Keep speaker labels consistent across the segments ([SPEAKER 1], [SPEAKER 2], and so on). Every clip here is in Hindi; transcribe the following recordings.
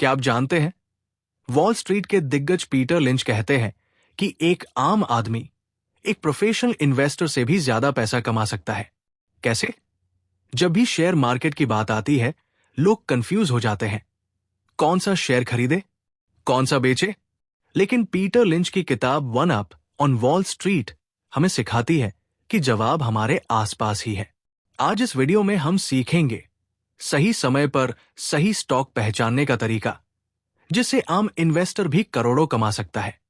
[SPEAKER 1] क्या आप जानते हैं, वॉल स्ट्रीट के दिग्गज पीटर लिंच कहते हैं कि एक आम आदमी एक प्रोफेशनल इन्वेस्टर से भी ज्यादा पैसा कमा सकता है। कैसे? जब भी शेयर मार्केट की बात आती है, लोग कंफ्यूज हो जाते हैं। कौन सा शेयर खरीदे, कौन सा बेचे? लेकिन पीटर लिंच की किताब one up on wall street हमें सिखाती है कि जवाब हमारे आसपास ही है। आज इस वीडियो में हम सीखेंगे सही समय पर सही स्टॉक पहचानने का तरीका, जिससे आम इन्वेस्टर भी करोड़ों कमा सकता है।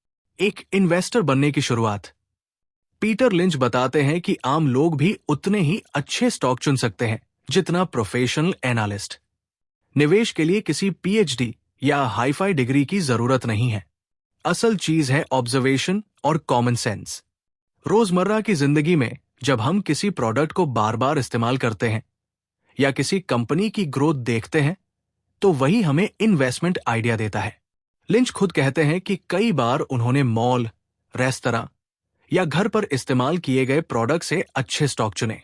[SPEAKER 1] एक इन्वेस्टर बनने की शुरुआत। पीटर लिंच बताते हैं कि आम लोग भी उतने ही अच्छे स्टॉक चुन सकते हैं जितना प्रोफेशनल एनालिस्ट। निवेश के लिए किसी पीएचडी या हाई-फाई डिग्री की जरूरत नहीं है। असल चीज है ऑब्जर्वेशन और कॉमन सेंस। रोजमर्रा की जिंदगी में जब हम किसी प्रोडक्ट को बार बार इस्तेमाल करते हैं या किसी कंपनी की ग्रोथ देखते हैं, तो वही हमें इन्वेस्टमेंट आइडिया देता है। लिंच खुद कहते हैं कि कई बार उन्होंने मॉल, रेस्तरां या घर पर इस्तेमाल किए गए प्रोडक्ट से अच्छे स्टॉक चुने।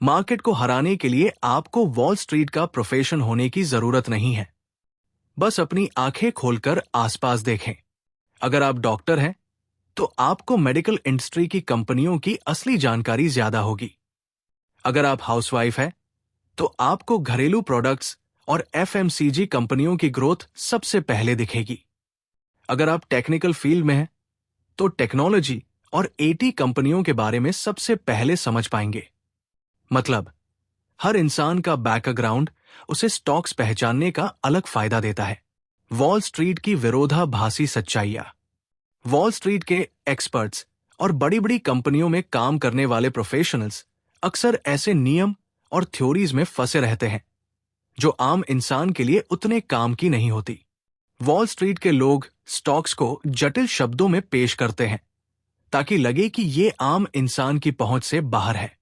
[SPEAKER 1] मार्केट को हराने के लिए आपको वॉल स्ट्रीट का प्रोफेशन होने की जरूरत नहीं है। बस अपनी आंखें खोलकर आसपास देखें। अगर आप डॉक्टर हैं, तो आपको मेडिकल इंडस्ट्री की कंपनियों की असली जानकारी ज्यादा होगी। अगर आप हाउसवाइफ हैं, तो आपको घरेलू प्रोडक्ट्स और एफएमसीजी कंपनियों की ग्रोथ सबसे पहले दिखेगी। अगर आप टेक्निकल फील्ड में हैं, तो टेक्नोलॉजी और एटी कंपनियों के बारे में सबसे पहले समझ पाएंगे। मतलब, हर इंसान का बैकग्राउंड उसे स्टॉक्स पहचानने का अलग फायदा देता है। वॉल स्ट्रीट की विरोधाभासी सच्चाइयां। वॉल स्ट्रीट के एक्सपर्ट्स और बड़ी बड़ी कंपनियों में काम करने वाले प्रोफेशनल्स अक्सर ऐसे नियम और थ्योरीज में फंसे रहते हैं जो आम इंसान के लिए उतने काम की नहीं होती। वॉल स्ट्रीट के लोग स्टॉक्स को जटिल शब्दों में पेश करते हैं ताकि लगे कि ये आम इंसान की पहुंच से बाहर है।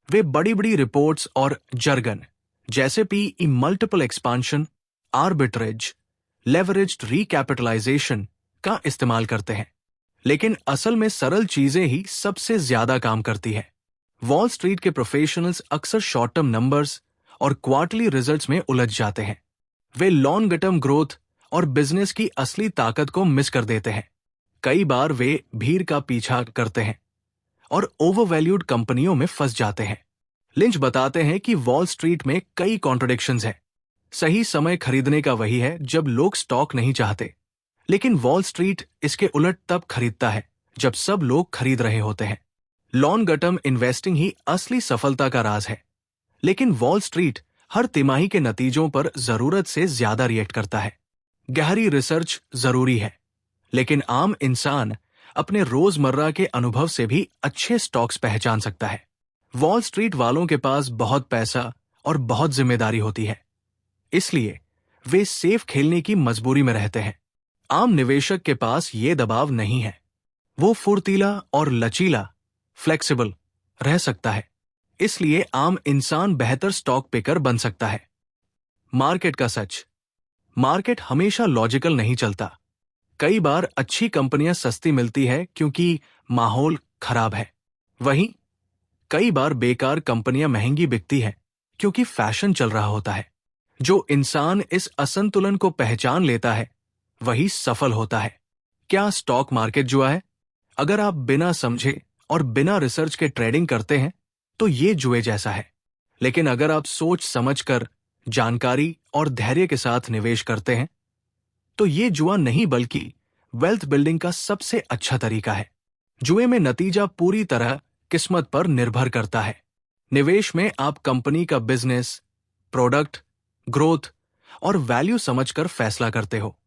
[SPEAKER 1] वे बड़ी बड़ी रिपोर्ट्स और जर्गन जैसे PE multiple expansion, arbitrage, leveraged recapitalization का इस्तेमाल करते हैं, लेकिन असल में सरल चीजें ही सबसे ज्यादा काम करती है। वॉल स्ट्रीट के प्रोफेशनल्स अक्सर शॉर्ट टर्म नंबर्स और क्वार्टरली रिजल्ट्स में उलझ जाते हैं। वे लॉन्ग टर्म ग्रोथ और बिजनेस की असली ताकत को मिस कर देते हैं। कई बार वे भीड़ का पीछा करते हैं और ओवरवैल्यूड कंपनियों में फंस जाते हैं। लिंच बताते हैं कि वॉल स्ट्रीट में कई कॉन्ट्रडिक्शंस हैं। सही समय खरीदने का वही है जब लोग स्टॉक नहीं चाहते, लेकिन वॉल स्ट्रीट इसके उलट तब खरीदता है जब सब लोग खरीद रहे होते हैं। लॉन्ग टर्म इन्वेस्टिंग ही असली सफलता का राज है, लेकिन वॉल स्ट्रीट हर तिमाही के नतीजों पर जरूरत से ज्यादा रिएक्ट करता है। गहरी रिसर्च जरूरी है, लेकिन आम इंसान अपने रोजमर्रा के अनुभव से भी अच्छे स्टॉक्स पहचान सकता है। वॉल स्ट्रीट वालों के पास बहुत पैसा और बहुत जिम्मेदारी होती है, इसलिए वे सेफ खेलने की मजबूरी में रहते हैं। आम निवेशक के पास ये दबाव नहीं है। वो फुर्तीला और लचीला, फ्लेक्सिबल रह सकता है, इसलिए आम इंसान बेहतर स्टॉक पिकर बन सकता है। मार्केट का सच। मार्केट हमेशा लॉजिकल नहीं चलता। कई बार अच्छी कंपनियां सस्ती मिलती है क्योंकि माहौल खराब है। वहीं कई बार बेकार कंपनियां महंगी बिकती है क्योंकि फैशन चल रहा होता है। जो इंसान इस असंतुलन को पहचान लेता है, वही सफल होता है। क्या स्टॉक मार्केट जुआ है? अगर आप बिना समझे और बिना रिसर्च के ट्रेडिंग करते हैं, तो ये जुए जैसा है। लेकिन अगर आप सोच समझकर, जानकारी और धैर्य के साथ निवेश करते हैं, तो ये जुआ नहीं बल्कि वेल्थ बिल्डिंग का सबसे अच्छा तरीका है। जुए में नतीजा पूरी तरह किस्मत पर निर्भर करता है। निवेश में आप कंपनी का बिजनेस, प्रोडक्ट, ग्रोथ और वैल्यू समझकर फैसला करते हो।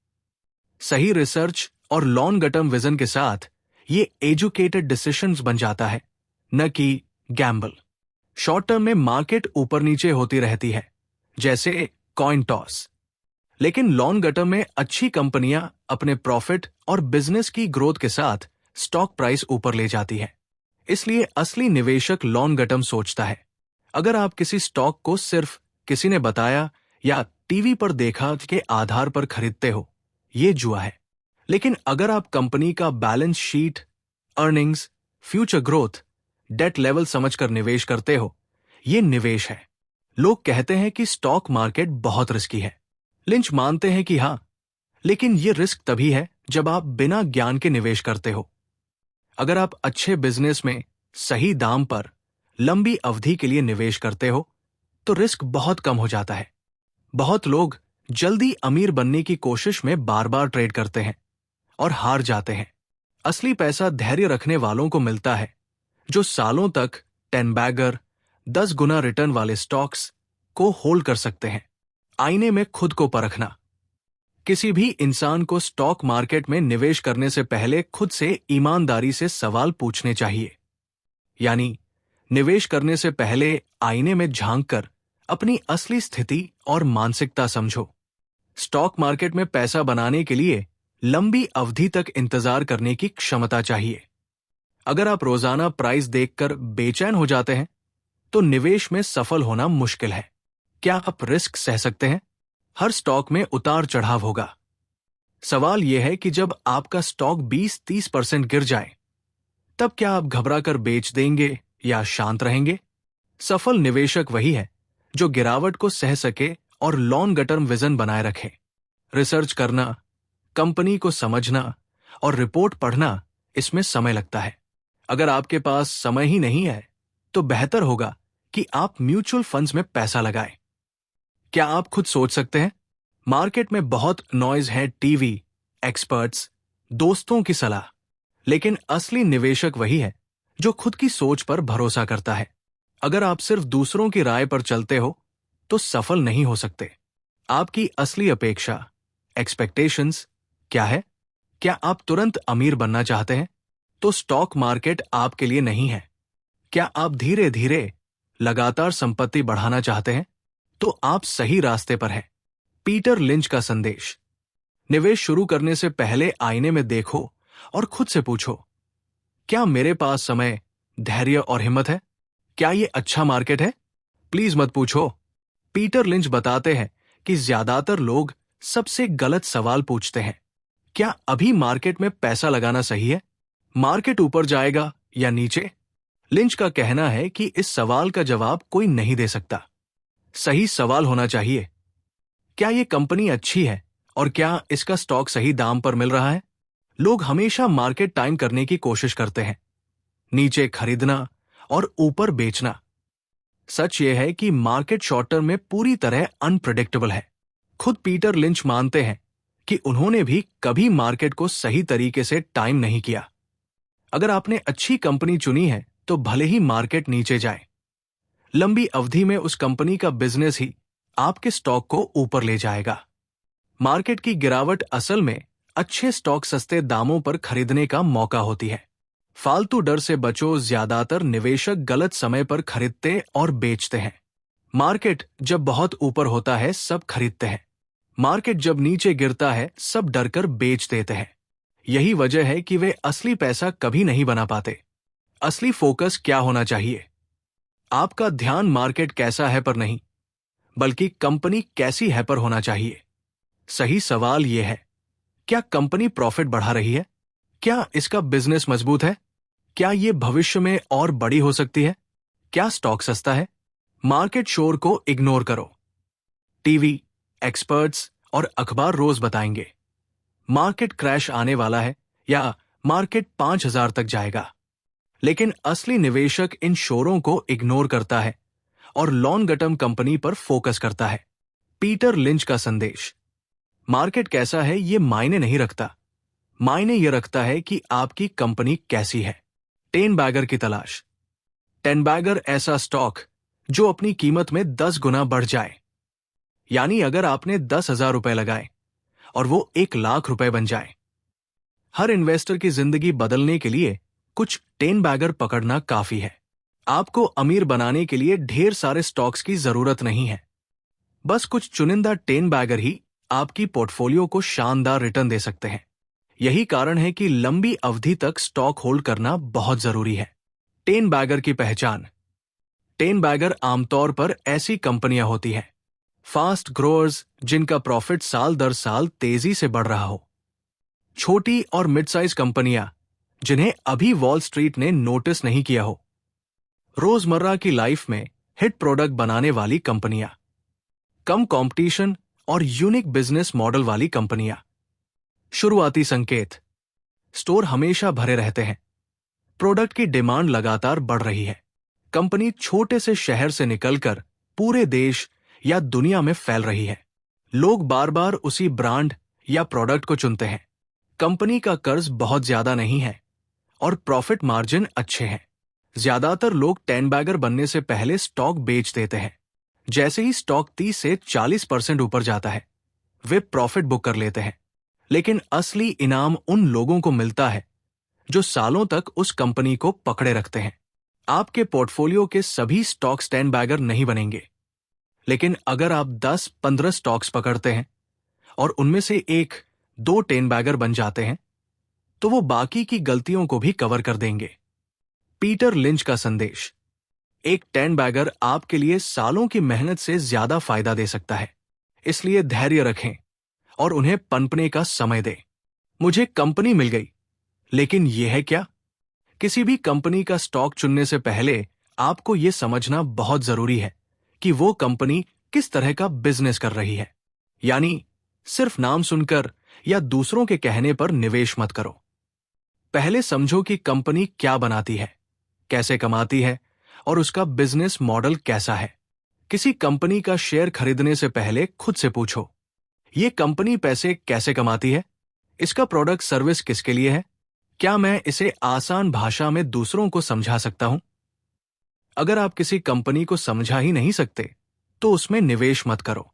[SPEAKER 1] सही रिसर्च और लॉन्ग टर्म विजन के साथ ये एजुकेटेड डिसीजंस बन जाता है, न कि गैम्बल। शॉर्ट टर्म में मार्केट ऊपर नीचे होती रहती है, जैसे कॉइन टॉस, लेकिन लॉन्ग टर्म में अच्छी कंपनियां अपने प्रॉफिट और बिजनेस की ग्रोथ के साथ स्टॉक प्राइस ऊपर ले जाती है। इसलिए असली निवेशक लॉन्ग टर्म सोचता है। अगर आप किसी स्टॉक को सिर्फ किसी ने बताया या टीवी पर देखा के आधार पर खरीदते हो, ये जुआ है। लेकिन अगर आप कंपनी का balance sheet, earnings, future growth, debt level समझकर निवेश करते हो, ये निवेश है। लोग कहते हैं कि स्टॉक मार्केट बहुत रिस्की है। लिंच मानते हैं कि हाँ, लेकिन ये रिस्क तभी है जब आप बिना ज्ञान के निवेश करते हो। अगर आप अच्छे बिजनेस में सही दाम पर लंबी अवधि के लिए निवेश करते हो तो रिस्क बहुत कम हो जाता है। बहुत लोग जल्दी अमीर बनने की कोशिश में बार बार ट्रेड करते हैं और हार जाते हैं। असली पैसा धैर्य रखने वालों को मिलता है, जो सालों तक 10 बैगर 10 गुना रिटर्न वाले स्टॉक्स को होल्ड कर सकते हैं। आईने में खुद को परखना। किसी भी इंसान को स्टॉक मार्केट में निवेश करने से पहले खुद से ईमानदारी से सवाल पूछने चाहिए। यानी निवेश करने से पहले आईने में झांककर अपनी असली स्थिति और मानसिकता समझो। स्टॉक मार्केट में पैसा बनाने के लिए लंबी अवधि तक इंतजार करने की क्षमता चाहिए। अगर आप रोजाना प्राइस देखकर बेचैन हो जाते हैं तो निवेश में सफल होना मुश्किल है। क्या आप रिस्क सह सकते हैं? हर स्टॉक में उतार चढ़ाव होगा। सवाल यह है कि जब आपका स्टॉक 20-30% गिर जाए तब क्या आप घबराकर बेच देंगे या शांत रहेंगे? सफल निवेशक वही है जो गिरावट को सह सके और लॉन्ग टर्म विजन बनाए रखे। रिसर्च करना, कंपनी को समझना और रिपोर्ट पढ़ना, इसमें समय लगता है। अगर आपके पास समय ही नहीं है तो बेहतर होगा कि आप म्यूचुअल फंड्स में पैसा लगाएं। क्या आप खुद सोच सकते हैं? मार्केट में बहुत नॉइज है, टीवी, एक्सपर्ट्स, दोस्तों की सलाह, लेकिन असली निवेशक वही है जो खुद की सोच पर भरोसा करता है। अगर आप सिर्फ दूसरों की राय पर चलते हो तो सफल नहीं हो सकते। आपकी असली अपेक्षा, एक्सपेक्टेशंस क्या है? क्या आप तुरंत अमीर बनना चाहते हैं? तो स्टॉक मार्केट आपके लिए नहीं है। क्या आप धीरे धीरे लगातार संपत्ति बढ़ाना चाहते हैं? तो आप सही रास्ते पर हैं। पीटर लिंच का संदेश। निवेश शुरू करने से पहले आईने में देखो और खुद से पूछो, क्या मेरे पास समय, धैर्य और हिम्मत है? क्या ये अच्छा मार्केट है? प्लीज मत पूछो। पीटर लिंच बताते हैं कि ज्यादातर लोग सबसे गलत सवाल पूछते हैं। क्या अभी मार्केट में पैसा लगाना सही है? मार्केट ऊपर जाएगा या नीचे? लिंच का कहना है कि इस सवाल का जवाब कोई नहीं दे सकता। सही सवाल होना चाहिए, क्या ये कंपनी अच्छी है और क्या इसका स्टॉक सही दाम पर मिल रहा है? लोग हमेशा मार्केट टाइम करने की कोशिश करते हैं, नीचे खरीदना और ऊपर बेचना। सच यह है कि मार्केट शॉर्ट टर्म में पूरी तरह अनप्रेडिक्टेबल है। खुद पीटर लिंच मानते हैं कि उन्होंने भी कभी मार्केट को सही तरीके से टाइम नहीं किया। अगर आपने अच्छी कंपनी चुनी है तो भले ही मार्केट नीचे जाए, लंबी अवधि में उस कंपनी का बिजनेस ही आपके स्टॉक को ऊपर ले जाएगा। मार्केट की गिरावट असल में अच्छे स्टॉक सस्ते दामों पर खरीदने का मौका होती है। फालतू डर से बचो। ज्यादातर निवेशक गलत समय पर खरीदते और बेचते हैं। मार्केट जब बहुत ऊपर होता है सब खरीदते हैं। मार्केट जब नीचे गिरता है सब डरकर बेच देते हैं। यही वजह है कि वे असली पैसा कभी नहीं बना पाते। असली फोकस क्या होना चाहिए? आपका ध्यान मार्केट कैसा है पर नहीं, बल्कि कंपनी कैसी है पर होना चाहिए। सही सवाल यह है, क्या कंपनी प्रॉफिट बढ़ा रही है? क्या इसका बिजनेस मजबूत है? क्या यह भविष्य में और बड़ी हो सकती है? क्या स्टॉक सस्ता है? मार्केट शोर को इग्नोर करो। टीवी, एक्सपर्ट्स और अखबार रोज बताएंगे मार्केट क्रैश आने वाला है या मार्केट 5000 तक जाएगा। लेकिन असली निवेशक इन शोरों को इग्नोर करता है और लॉन्ग टर्म कंपनी पर फोकस करता है। पीटर लिंच का संदेश। मार्केट कैसा है ये मायने नहीं रखता, मायने ये रखता है कि आपकी कंपनी कैसी है। 10 बैगर की तलाश। 10 बैगर ऐसा स्टॉक जो अपनी कीमत में 10 गुना बढ़ जाए। यानी अगर आपने 10,000 रुपए लगाए और वो 1,00,000 रुपए बन जाए। हर इन्वेस्टर की जिंदगी बदलने के लिए कुछ 10 बैगर पकड़ना काफी है। आपको अमीर बनाने के लिए ढेर सारे स्टॉक्स की जरूरत नहीं है। बस कुछ चुनिंदा 10 बैगर ही आपकी पोर्टफोलियो को शानदार रिटर्न दे सकते हैं। यही कारण है कि लंबी अवधि तक स्टॉक होल्ड करना बहुत जरूरी है। 10 बैगर की पहचान। 10 बैगर आमतौर पर ऐसी कंपनियां होती हैं, फास्ट ग्रोअर्स जिनका प्रॉफिट साल दर साल तेजी से बढ़ रहा हो। छोटी और मिड साइज कंपनियां जिन्हें अभी वॉल स्ट्रीट ने नोटिस नहीं किया हो। रोजमर्रा की लाइफ में हिट प्रोडक्ट बनाने वाली कंपनियां। कम कंपटीशन और यूनिक बिजनेस मॉडल वाली कंपनियां। शुरुआती संकेत। स्टोर हमेशा भरे रहते हैं। प्रोडक्ट की डिमांड लगातार बढ़ रही है। कंपनी छोटे से शहर से निकलकर पूरे देश या दुनिया में फैल रही है। लोग बार बार उसी ब्रांड या प्रोडक्ट को चुनते हैं। कंपनी का कर्ज बहुत ज्यादा नहीं है और प्रॉफिट मार्जिन अच्छे हैं। ज्यादातर लोग 10 बैगर बनने से पहले स्टॉक बेच देते हैं। जैसे ही स्टॉक 30 से 40% ऊपर जाता है, वे प्रॉफिट बुक कर लेते हैं। लेकिन असली इनाम उन लोगों को मिलता है जो सालों तक उस कंपनी को पकड़े रखते हैं। आपके पोर्टफोलियो के सभी स्टॉक्स 10 बैगर नहीं बनेंगे, लेकिन अगर आप 10-15 स्टॉक्स पकड़ते हैं और उनमें से 1-2 10 बैगर बन जाते हैं, तो वो बाकी की गलतियों को भी कवर कर देंगे। पीटर लिंच का संदेश। एक 10 बैगर आपके लिए सालों की मेहनत से ज्यादा फायदा दे सकता है, इसलिए धैर्य रखें और उन्हें पनपने का समय दें। मुझे कंपनी मिल गई, लेकिन यह है क्या? किसी भी कंपनी का स्टॉक चुनने से पहले आपको यह समझना बहुत जरूरी है कि वो कंपनी किस तरह का बिजनेस कर रही है। यानी सिर्फ नाम सुनकर या दूसरों के कहने पर निवेश मत करो। पहले समझो कि कंपनी क्या बनाती है, कैसे कमाती है और उसका बिजनेस मॉडल कैसा है। किसी कंपनी का शेयर खरीदने से पहले खुद से पूछो, ये कंपनी पैसे कैसे कमाती है? इसका प्रोडक्ट सर्विस किसके लिए है? क्या मैं इसे आसान भाषा में दूसरों को समझा सकता हूं? अगर आप किसी कंपनी को समझा ही नहीं सकते, तो उसमें निवेश मत करो।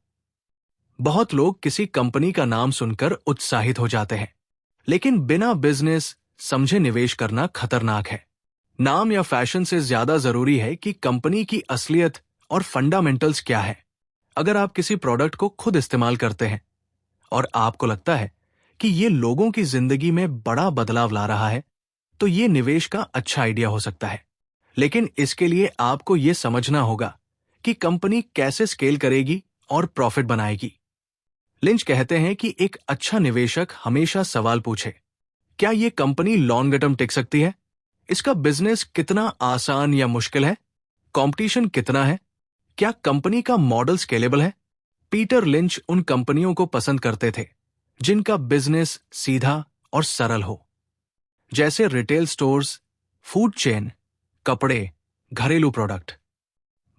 [SPEAKER 1] बहुत लोग किसी कंपनी का नाम सुनकर उत्साहित हो जाते हैं, लेकिन बिना बिजनेस समझे निवेश करना खतरनाक है। नाम या फैशन से ज्यादा जरूरी है कि कंपनी की असलियत और फंडामेंटल्स क्या है। अगर आप किसी प्रोडक्ट को खुद इस्तेमाल करते हैं और आपको लगता है कि ये लोगों की जिंदगी में बड़ा बदलाव ला रहा है, तो ये निवेश का अच्छा आइडिया हो सकता है। लेकिन इसके लिए आपको ये समझना होगा कि कंपनी कैसे स्केल करेगी और प्रॉफिट बनाएगी। लिंच कहते हैं कि एक अच्छा निवेशक हमेशा सवाल पूछे, क्या ये कंपनी लॉन्ग टर्म टिक सकती है? इसका बिजनेस कितना आसान या मुश्किल है? कंपटीशन कितना है? क्या कंपनी का मॉडल स्केलेबल है? पीटर लिंच उन कंपनियों को पसंद करते थे जिनका बिजनेस सीधा और सरल हो, जैसे रिटेल स्टोर्स, फूड चेन, कपड़े, घरेलू प्रोडक्ट।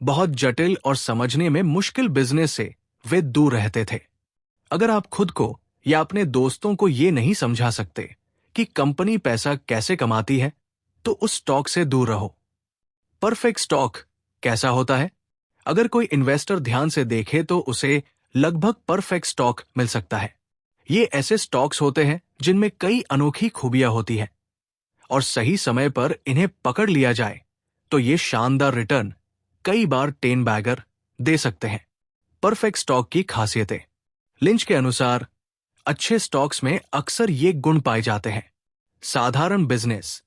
[SPEAKER 1] बहुत जटिल और समझने में मुश्किल बिजनेस से वे दूर रहते थे। अगर आप खुद को या अपने दोस्तों को ये नहीं समझा सकते कि कंपनी पैसा कैसे कमाती है, तो उस स्टॉक से दूर रहो। परफेक्ट स्टॉक कैसा होता है? अगर कोई इन्वेस्टर ध्यान से देखे तो उसे लगभग परफेक्ट स्टॉक मिल सकता है। ये ऐसे स्टॉक्स होते हैं जिनमें कई अनोखी खूबियां होती हैं और सही समय पर इन्हें पकड़ लिया जाए तो ये शानदार रिटर्न कई बार 10 बैगर दे सकते हैं। परफेक्ट स्टॉक की खासियतें। लिंच के अनुसार अच्छे स्टॉक्स में अक्सर ये गुण पाए जाते हैं। साधारण बिजनेस,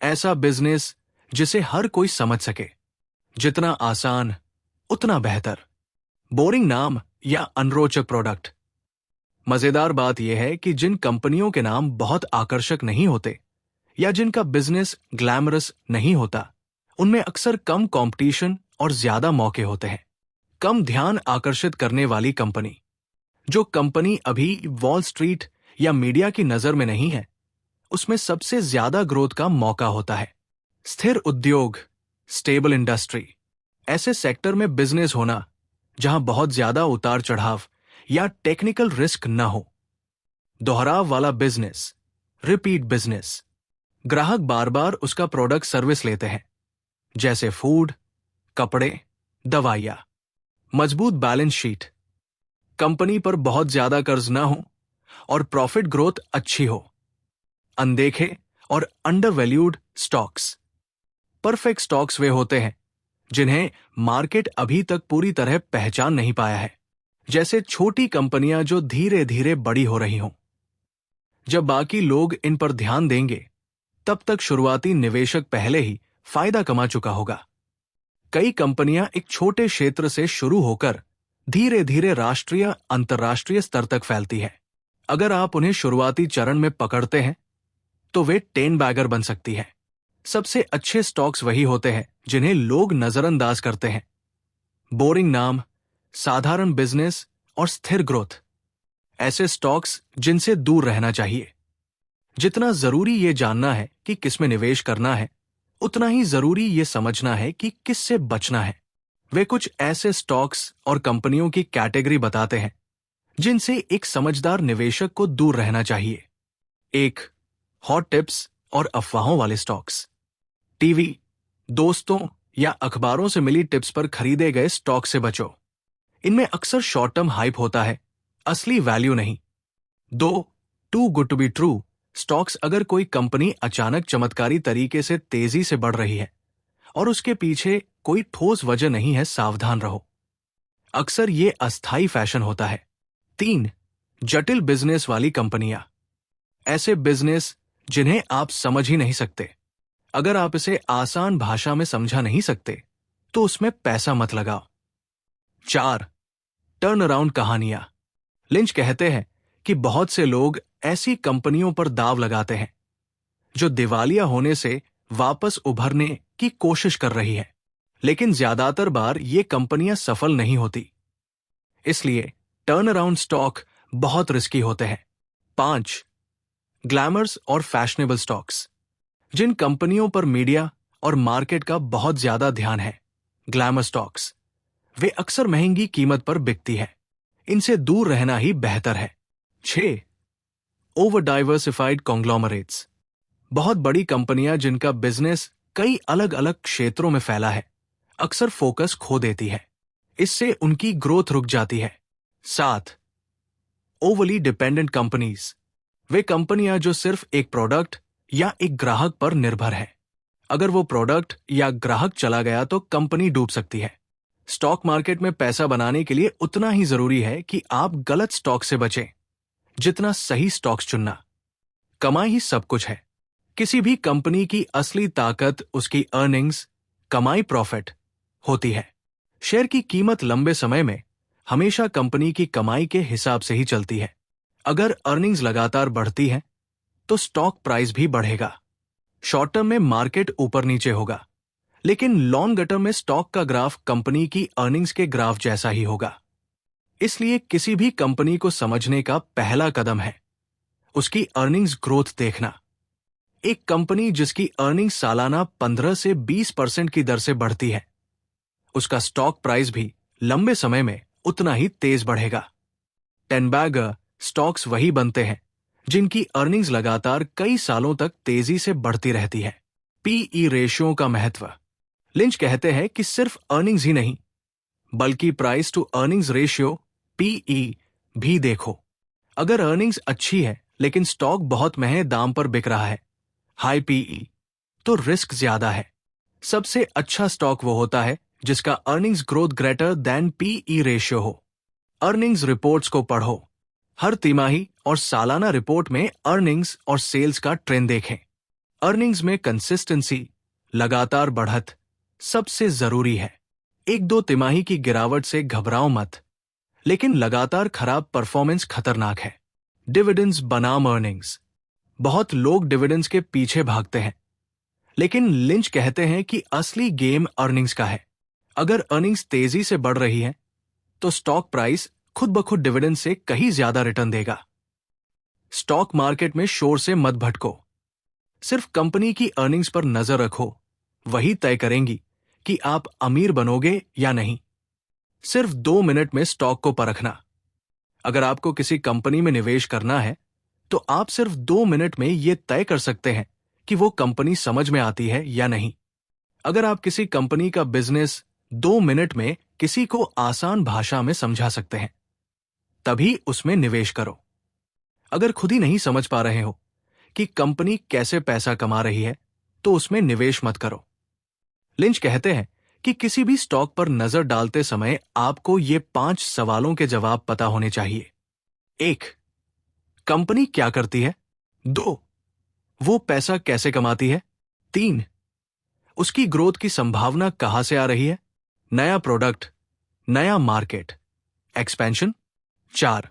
[SPEAKER 1] ऐसा बिजनेस जिसे हर कोई समझ सके। जितना आसान उतना बेहतर। बोरिंग नाम या अनरोचक प्रोडक्ट। मजेदार बात यह है कि जिन कंपनियों के नाम बहुत आकर्षक नहीं होते या जिनका बिजनेस ग्लैमरस नहीं होता, उनमें अक्सर कम कंपटीशन और ज्यादा मौके होते हैं। कम ध्यान आकर्षित करने वाली कंपनी। जो कंपनी अभी वॉल स्ट्रीट या मीडिया की नजर में नहीं है, उसमें सबसे ज्यादा ग्रोथ का मौका होता है। स्थिर उद्योग, स्टेबल इंडस्ट्री। ऐसे सेक्टर में बिजनेस होना जहां बहुत ज्यादा उतार चढ़ाव या टेक्निकल रिस्क न हो। दोहराव वाला बिजनेस, रिपीट बिजनेस। ग्राहक बार बार उसका प्रोडक्ट सर्विस लेते हैं, जैसे फूड, कपड़े, दवाइयां। मजबूत बैलेंस शीट। कंपनी पर बहुत ज्यादा कर्ज ना हो और प्रॉफिट ग्रोथ अच्छी हो। अनदेखे और अंडरवैल्यूड स्टॉक्स। परफेक्ट स्टॉक्स वे होते हैं जिन्हें मार्केट अभी तक पूरी तरह पहचान नहीं पाया है, जैसे छोटी कंपनियां जो धीरे धीरे बड़ी हो रही हों। जब बाकी लोग इन पर ध्यान देंगे, तब तक शुरुआती निवेशक पहले ही फायदा कमा चुका होगा। कई कंपनियां एक छोटे क्षेत्र से शुरू होकर धीरे धीरे राष्ट्रीय, अंतर्राष्ट्रीय स्तर तक फैलती है। अगर आप उन्हें शुरुआती चरण में पकड़ते हैं, तो वे 10 बैगर बन सकती है। सबसे अच्छे स्टॉक्स वही होते हैं जिन्हें लोग नजरअंदाज करते हैं। बोरिंग नाम, साधारण बिजनेस और स्थिर ग्रोथ। ऐसे स्टॉक्स जिनसे दूर रहना चाहिए। जितना जरूरी ये जानना है कि किसमें निवेश करना है, उतना ही जरूरी ये समझना है कि किससे बचना है। वे कुछ ऐसे स्टॉक्स और कंपनियों की कैटेगरी बताते हैं जिनसे एक समझदार निवेशक को दूर रहना चाहिए। 1. हॉट टिप्स और अफवाहों वाले स्टॉक्स। टीवी, दोस्तों या अखबारों से मिली टिप्स पर खरीदे गए स्टॉक से बचो। इनमें अक्सर शॉर्ट टर्म हाइप होता है, असली वैल्यू नहीं। 2. Too good to be true stocks. अगर कोई कंपनी अचानक चमत्कारी तरीके से तेजी से बढ़ रही है और उसके पीछे कोई ठोस वजह नहीं है, सावधान रहो। अक्सर ये अस्थायी फैशन होता है। 3. जटिल बिजनेस वाली कंपनियां। ऐसे बिजनेस जिन्हें आप समझ ही नहीं सकते। अगर आप इसे आसान भाषा में समझा नहीं सकते तो उसमें पैसा मत लगाओ। 4. टर्न अराउंड कहानियां। लिंच कहते हैं कि बहुत से लोग ऐसी कंपनियों पर दाव लगाते हैं जो दिवालिया होने से वापस उभरने की कोशिश कर रही है, लेकिन ज्यादातर बार ये कंपनियां सफल नहीं होती। इसलिए टर्न अराउंड स्टॉक बहुत रिस्की होते हैं। 5. ग्लैमर्स और फैशनेबल स्टॉक्स। जिन कंपनियों पर मीडिया और मार्केट का बहुत ज्यादा ध्यान है, ग्लैमर स्टॉक्स, वे अक्सर महंगी कीमत पर बिकती है। इनसे दूर रहना ही बेहतर है। 6. Over diversified conglomerates. बहुत बड़ी कंपनियां जिनका बिजनेस कई अलग अलग क्षेत्रों में फैला है, अक्सर फोकस खो देती है। इससे उनकी ग्रोथ रुक जाती है। 7. Overly dependent companies. वे कंपनियां जो सिर्फ एक प्रोडक्ट या एक ग्राहक पर निर्भर है। अगर वो प्रोडक्ट या ग्राहक चला गया तो कंपनी डूब सकती है। स्टॉक मार्केट में पैसा बनाने के लिए उतना ही जरूरी है कि आप गलत स्टॉक से बचें जितना सही स्टॉक्स चुनना। कमाई ही सब कुछ है। किसी भी कंपनी की असली ताकत उसकी अर्निंग्स, कमाई, प्रॉफिट होती है। शेयर की कीमत लंबे समय में हमेशा कंपनी की कमाई के हिसाब से ही चलती है। अगर अर्निंग्स लगातार बढ़ती है तो स्टॉक प्राइस भी बढ़ेगा। शॉर्ट टर्म में मार्केट ऊपर नीचे होगा, लेकिन लॉन्ग टर्म में स्टॉक का ग्राफ कंपनी की अर्निंग्स के ग्राफ जैसा ही होगा। इसलिए किसी भी कंपनी को समझने का पहला कदम है उसकी अर्निंग्स ग्रोथ देखना। एक कंपनी जिसकी अर्निंग्स सालाना 15 से 20% की दर से बढ़ती है, उसका स्टॉक प्राइस भी लंबे समय में उतना ही तेज बढ़ेगा। 10 बैगर स्टॉक्स वही बनते हैं जिनकी अर्निंग्स लगातार कई सालों तक तेजी से बढ़ती रहती है। पीई रेशियो का महत्व। लिंच कहते हैं कि सिर्फ अर्निंग्स ही नहीं, बल्कि price to earnings ratio PE भी देखो। अगर अर्निंग्स अच्छी है लेकिन स्टॉक बहुत महंगे दाम पर बिक रहा है, हाई पीई, तो रिस्क ज्यादा है। सबसे अच्छा स्टॉक वो होता है जिसका earnings growth greater than PE ratio हो। अर्निंग्स रिपोर्ट्स को पढ़ो। हर तिमाही और सालाना रिपोर्ट में अर्निंग्स और सेल्स का ट्रेंड देखें। अर्निंग्स में कंसिस्टेंसी, लगातार बढ़त सबसे जरूरी है। 1-2 तिमाही की गिरावट से घबराओ मत, लेकिन लगातार खराब परफॉर्मेंस खतरनाक है। डिविडेंड्स बनाम अर्निंग्स। बहुत लोग डिविडेंड्स के पीछे भागते हैं, लेकिन लिंच कहते हैं कि असली गेम अर्निंग्स का है। अगर अर्निंग्स तेजी से बढ़ रही है तो स्टॉक प्राइस खुद ब खुद डिविडेंड से कहीं ज्यादा रिटर्न देगा। स्टॉक मार्केट में शोर से मत भटको। सिर्फ कंपनी की अर्निंग्स पर नजर रखो, वही तय करेंगी कि आप अमीर बनोगे या नहीं। सिर्फ 2 मिनट में स्टॉक को परखना। अगर आपको किसी कंपनी में निवेश करना है तो आप सिर्फ 2 मिनट में यह तय कर सकते हैं कि वो कंपनी समझ में आती है या नहीं। अगर आप किसी कंपनी का बिजनेस 2 मिनट में किसी को आसान भाषा में समझा सकते हैं, तभी उसमें निवेश करो। अगर खुद ही नहीं समझ पा रहे हो कि कंपनी कैसे पैसा कमा रही है, तो उसमें निवेश मत करो। लिंच कहते हैं कि किसी भी स्टॉक पर नजर डालते समय आपको ये 5 सवालों के जवाब पता होने चाहिए। 1. कंपनी क्या करती है? 2. वो पैसा कैसे कमाती है? 3. उसकी ग्रोथ की संभावना कहां से आ रही है? नया प्रोडक्ट, नया मार्केट, एक्सपेंशन। 4.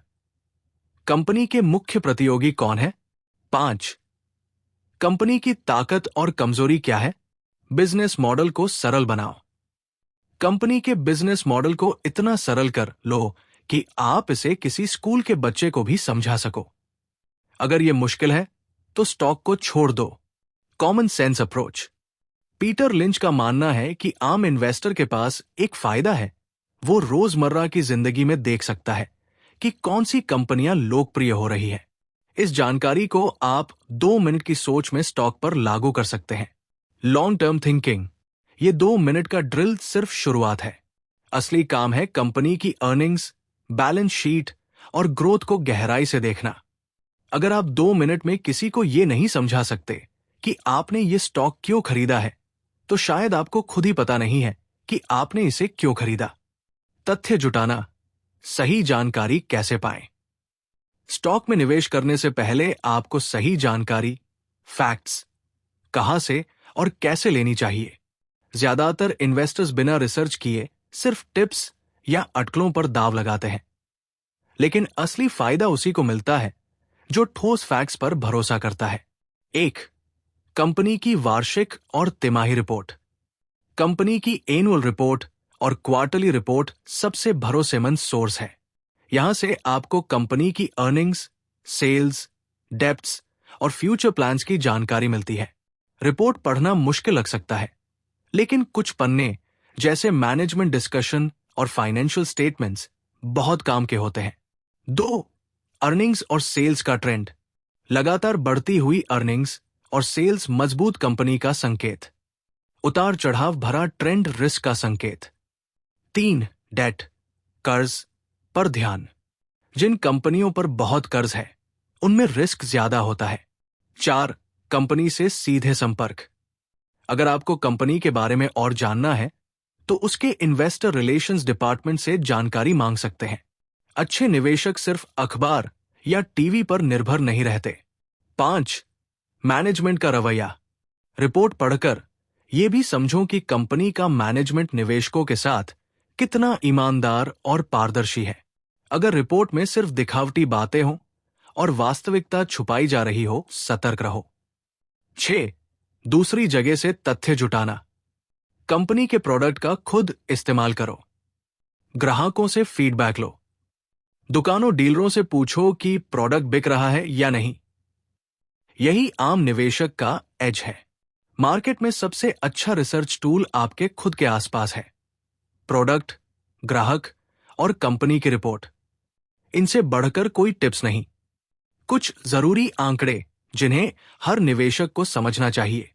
[SPEAKER 1] कंपनी के मुख्य प्रतियोगी कौन है? 5. कंपनी की ताकत और कमजोरी क्या है? बिजनेस मॉडल को सरल बनाओ। कंपनी के बिजनेस मॉडल को इतना सरल कर लो कि आप इसे किसी स्कूल के बच्चे को भी समझा सको। अगर यह मुश्किल है तो स्टॉक को छोड़ दो। Common sense approach. Peter lynch का मानना है कि आम इन्वेस्टर के पास एक फायदा है, वो रोजमर्रा की जिंदगी में देख सकता है कि कौन सी कंपनियां लोकप्रिय हो रही है। इस जानकारी को आप 2 मिनट की सोच में स्टॉक पर लागू कर सकते हैं। Long term thinking. ये 2 मिनट का ड्रिल सिर्फ शुरुआत है। असली काम है कंपनी की अर्निंग्स, बैलेंस शीट और ग्रोथ को गहराई से देखना। अगर आप 2 मिनट में किसी को यह नहीं समझा सकते कि आपने ये स्टॉक क्यों खरीदा है, तो शायद आपको खुद ही पता नहीं है कि आपने इसे क्यों खरीदा। तथ्य जुटाना। सही जानकारी कैसे पाएं? स्टॉक में निवेश करने से पहले आपको सही जानकारी, फैक्ट्स, कहां से और कैसे लेनी चाहिए। ज्यादातर इन्वेस्टर्स बिना रिसर्च किए सिर्फ टिप्स या अटकलों पर दाव लगाते हैं, लेकिन असली फायदा उसी को मिलता है जो ठोस फैक्ट्स पर भरोसा करता है। 1. कंपनी की वार्षिक और तिमाही रिपोर्ट। कंपनी की एनुअल रिपोर्ट और क्वार्टरली रिपोर्ट सबसे भरोसेमंद सोर्स है। यहां से आपको कंपनी की अर्निंग्स, सेल्स, डेब्ट्स और फ्यूचर प्लान्स की जानकारी मिलती है। रिपोर्ट पढ़ना मुश्किल लग सकता है, लेकिन कुछ पन्ने जैसे मैनेजमेंट डिस्कशन और फाइनेंशियल स्टेटमेंट्स बहुत काम के होते हैं। 2. अर्निंग्स और सेल्स का ट्रेंड। लगातार बढ़ती हुई अर्निंग्स और सेल्स मजबूत कंपनी का संकेत। उतार चढ़ाव भरा ट्रेंड रिस्क का संकेत। 3. डेट, कर्ज पर ध्यान। जिन कंपनियों पर बहुत कर्ज है उनमें रिस्क ज्यादा होता है। 4. कंपनी से सीधे संपर्क। अगर आपको कंपनी के बारे में और जानना है तो उसके इन्वेस्टर रिलेशंस डिपार्टमेंट से जानकारी मांग सकते हैं। अच्छे निवेशक सिर्फ अखबार या टीवी पर निर्भर नहीं रहते। 5. मैनेजमेंट का रवैया। रिपोर्ट पढ़कर यह भी समझो कि कंपनी का मैनेजमेंट निवेशकों के साथ कितना ईमानदार और पारदर्शी है। अगर रिपोर्ट में सिर्फ दिखावटी बातें हों और वास्तविकता छुपाई जा रही हो, सतर्क रहो। 6. दूसरी जगह से तथ्य जुटाना। कंपनी के प्रोडक्ट का खुद इस्तेमाल करो। ग्राहकों से फीडबैक लो। दुकानों, डीलरों से पूछो कि प्रोडक्ट बिक रहा है या नहीं। यही आम निवेशक का एज है। मार्केट में सबसे अच्छा रिसर्च टूल आपके खुद के आसपास है। प्रोडक्ट, ग्राहक और कंपनी की रिपोर्ट। इनसे बढ़कर कोई टिप्स नहीं। कुछ जरूरी आंकड़े जिन्हें हर निवेशक को समझना चाहिए।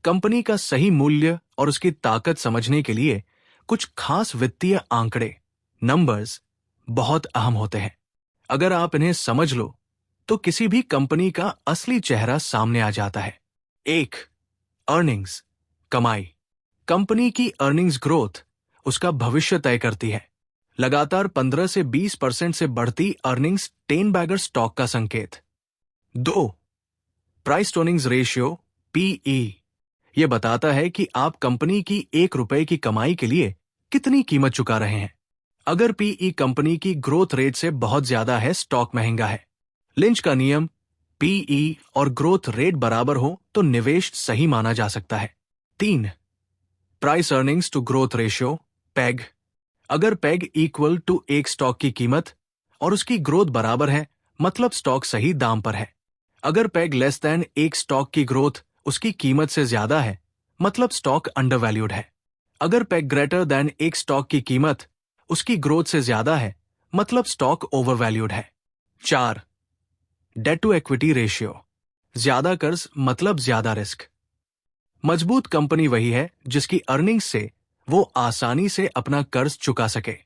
[SPEAKER 1] कंपनी का सही मूल्य और उसकी ताकत समझने के लिए कुछ खास वित्तीय आंकड़े, नंबर्स, बहुत अहम होते हैं। अगर आप इन्हें समझ लो तो किसी भी कंपनी का असली चेहरा सामने आ जाता है। 1. अर्निंग्स, कमाई। कंपनी की अर्निंग्स ग्रोथ उसका भविष्य तय करती है। लगातार 15 से 20% से बढ़ती अर्निंग्स 10 बैगर स्टॉक का संकेत। 2. Price to earnings ratio, PE. यह बताता है कि आप कंपनी की ₹1 की कमाई के लिए कितनी कीमत चुका रहे हैं। अगर पीई कंपनी की ग्रोथ रेट से बहुत ज्यादा है, स्टॉक महंगा है। लिंच का नियम, पीई और ग्रोथ रेट बराबर हो तो निवेश सही माना जा सकता है। 3. Price earnings to growth ratio, PEG. अगर पैग इक्वल टू एक स्टॉक की कीमत और उसकी ग्रोथ बराबर है, मतलब स्टॉक सही दाम पर है। अगर पैग लेस देन एक स्टॉक की ग्रोथ उसकी कीमत से ज्यादा है, मतलब स्टॉक अंडरवैल्यूड है। अगर पैग ग्रेटर देन एक स्टॉक की कीमत उसकी ग्रोथ से ज्यादा है, मतलब स्टॉक ओवरवैल्यूड है। 4. Debt to equity ratio. ज्यादा कर्ज मतलब ज्यादा रिस्क। मजबूत कंपनी वही है जिसकी अर्निंग्स से वो आसानी से अपना कर्ज चुका सके।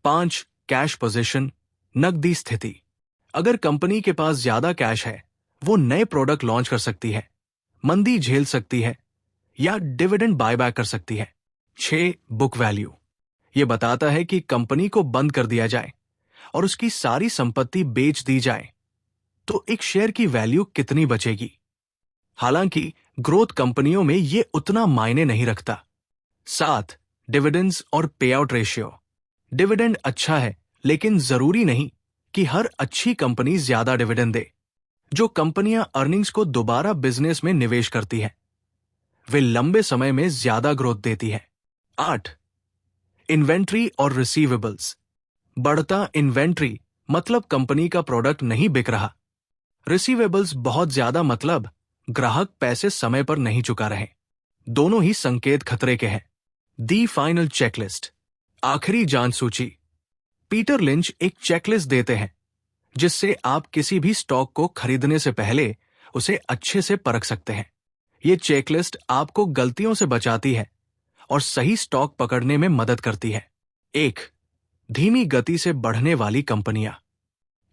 [SPEAKER 1] 5. कैश पोजीशन, नकदी स्थिति। अगर कंपनी के पास ज्यादा कैश है, वो नए प्रोडक्ट लॉन्च कर सकती है, मंदी झेल सकती है या डिविडेंड बायबैक कर सकती है। 6. Book value. यह बताता है कि कंपनी को बंद कर दिया जाए और उसकी सारी संपत्ति बेच दी जाए तो एक शेयर की वैल्यू कितनी बचेगी। हालांकि ग्रोथ कंपनियों में यह उतना मायने नहीं रखता। 7. डिविडेंड्स और पे आउट रेशियो। डिविडेंड अच्छा है, लेकिन जरूरी नहीं कि हर अच्छी कंपनी ज्यादा डिविडेंड दे। जो कंपनियां अर्निंग्स को दोबारा बिजनेस में निवेश करती हैं, वे लंबे समय में ज्यादा ग्रोथ देती हैं। 8. इन्वेंट्री और रिसीवेबल्स। बढ़ता इन्वेंट्री मतलब कंपनी का प्रोडक्ट नहीं बिक रहा। रिसीवेबल्स बहुत ज्यादा मतलब ग्राहक पैसे समय पर नहीं चुका रहे। दोनों ही संकेत खतरे के हैं। दी फाइनल चेकलिस्ट, आखिरी जांच सूची। पीटर लिंच एक चेकलिस्ट देते हैं जिससे आप किसी भी स्टॉक को खरीदने से पहले उसे अच्छे से परख सकते हैं। ये चेकलिस्ट आपको गलतियों से बचाती है और सही स्टॉक पकड़ने में मदद करती है। 1. धीमी गति से बढ़ने वाली कंपनियां।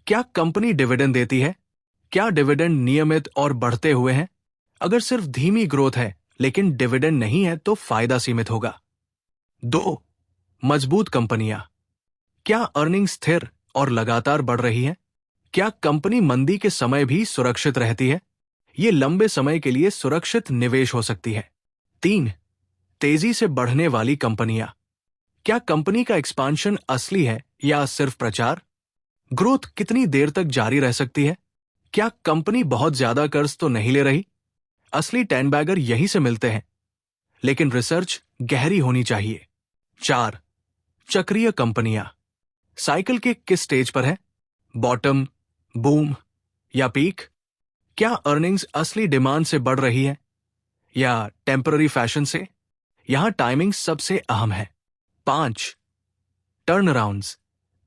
[SPEAKER 1] क्या कंपनी डिविडेंड देती है? क्या डिविडेंड नियमित और बढ़ते हुए हैं? अगर सिर्फ धीमी ग्रोथ है लेकिन डिविडेंड नहीं है तो फायदा सीमित होगा। 2. मजबूत कंपनियां। क्या अर्निंग स्थिर और लगातार बढ़ रही है? क्या कंपनी मंदी के समय भी सुरक्षित रहती है? ये लंबे समय के लिए सुरक्षित निवेश हो सकती है। 3. तेजी से बढ़ने वाली कंपनियां। क्या कंपनी का एक्सपांशन असली है या सिर्फ प्रचार? ग्रोथ कितनी देर तक जारी रह सकती है? क्या कंपनी बहुत ज्यादा कर्ज तो नहीं ले रही? असली टेन बैगर यहीं से मिलते हैं, लेकिन रिसर्च गहरी होनी चाहिए। 4. चक्रीय कंपनियां। साइकिल के किस स्टेज पर है? बॉटम, बूम या पीक? क्या अर्निंग्स असली डिमांड से बढ़ रही है या टेम्पररी फैशन से? यहां टाइमिंग सबसे अहम है। 5. टर्न अराउंड्स,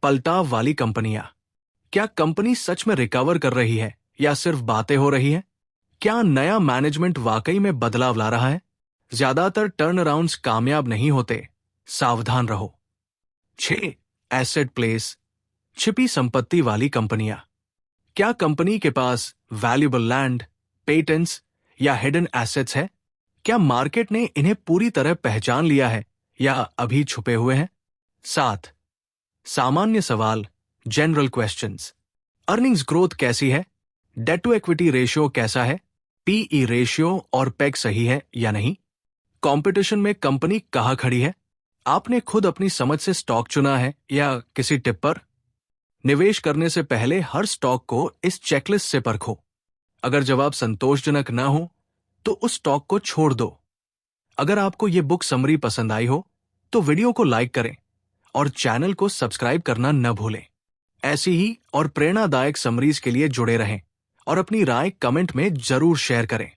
[SPEAKER 1] पलटाव वाली कंपनियां। क्या कंपनी सच में रिकवर कर रही है या सिर्फ बातें हो रही है? क्या नया मैनेजमेंट वाकई में बदलाव ला रहा है? ज्यादातर टर्न अराउंड्स कामयाब नहीं होते, सावधान रहो। 6. एसेट प्लेस, छिपी संपत्ति वाली कंपनियां। क्या कंपनी के पास वैल्यूएबल लैंड, पेटेंट्स या हिडन एसेट्स है? क्या मार्केट ने इन्हें पूरी तरह पहचान लिया है या अभी छुपे हुए हैं? 7. सामान्य सवाल, जनरल क्वेश्चंस। अर्निंग्स ग्रोथ कैसी है? डेट टू इक्विटी रेशियो कैसा है? पीई रेशियो और पेग सही है या नहीं? कंपटीशन में कंपनी कहां खड़ी है? आपने खुद अपनी समझ से स्टॉक चुना है या किसी टिप पर? निवेश करने से पहले हर स्टॉक को इस चेकलिस्ट से परखो। अगर जवाब संतोषजनक न हो तो उस स्टॉक को छोड़ दो। अगर आपको ये बुक समरी पसंद आई हो तो वीडियो को लाइक करें और चैनल को सब्सक्राइब करना न भूलें। ऐसी ही और प्रेरणादायक समरीज के लिए जुड़े रहें और अपनी राय कमेंट में जरूर शेयर करें।